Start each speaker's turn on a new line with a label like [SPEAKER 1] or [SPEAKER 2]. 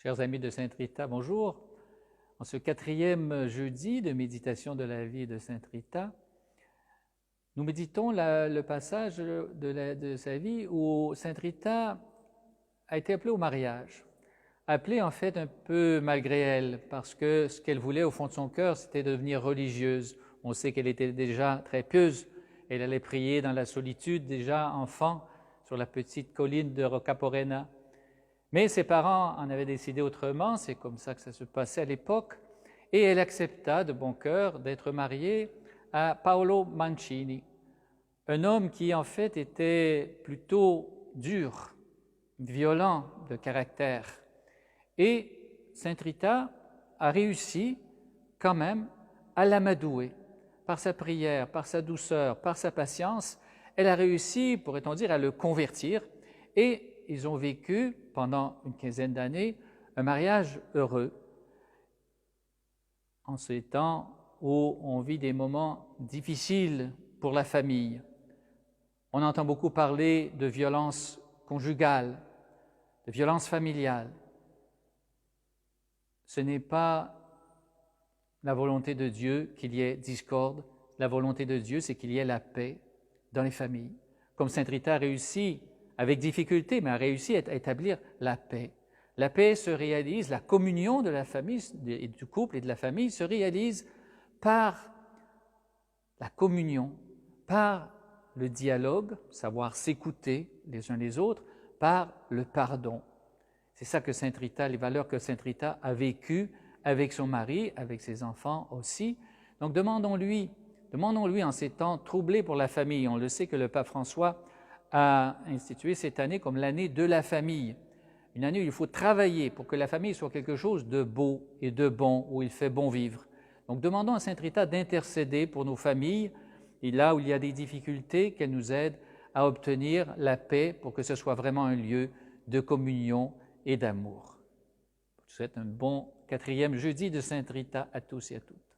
[SPEAKER 1] Chers amis de Sainte Rita, bonjour. En ce 4e jeudi de méditation de la vie de Sainte Rita, nous méditons le passage de sa vie où Sainte Rita a été appelée au mariage. Appelée en fait un peu malgré elle, parce que ce qu'elle voulait au fond de son cœur, c'était devenir religieuse. On sait qu'elle était déjà très pieuse. Elle allait prier dans la solitude, déjà enfant, sur la petite colline de Roccaporena. Mais ses parents en avaient décidé autrement, c'est comme ça que ça se passait à l'époque, et elle accepta de bon cœur d'être mariée à Paolo Mancini, un homme qui en fait était plutôt dur, violent de caractère. Et Sainte Rita a réussi quand même à l'amadouer par sa prière, par sa douceur, par sa patience. Elle a réussi, pourrait-on dire, à le convertir, et ils ont vécu pendant une quinzaine d'années un mariage heureux en ces temps où on vit des moments difficiles pour la famille. On entend beaucoup parler de violence conjugale, de violence familiale. Ce n'est pas la volonté de Dieu qu'il y ait discorde. La volonté de Dieu, c'est qu'il y ait la paix dans les familles. Comme Sainte Rita a réussi, avec difficulté, mais a réussi à établir la paix. La paix se réalise, la communion de la famille, et du couple et de la famille se réalise par la communion, par le dialogue, savoir s'écouter les uns les autres, par le pardon. C'est ça que Sainte Rita, les valeurs que Sainte Rita a vécues avec son mari, avec ses enfants aussi. Donc demandons-lui en ces temps troublés pour la famille. On le sait que le pape François a institué cette année comme l'année de la famille. Une année où il faut travailler pour que la famille soit quelque chose de beau et de bon, où il fait bon vivre. Donc demandons à Sainte Rita d'intercéder pour nos familles, et là où il y a des difficultés, qu'elle nous aide à obtenir la paix pour que ce soit vraiment un lieu de communion et d'amour. Je vous souhaite un bon 4e jeudi de Sainte Rita à tous et à toutes.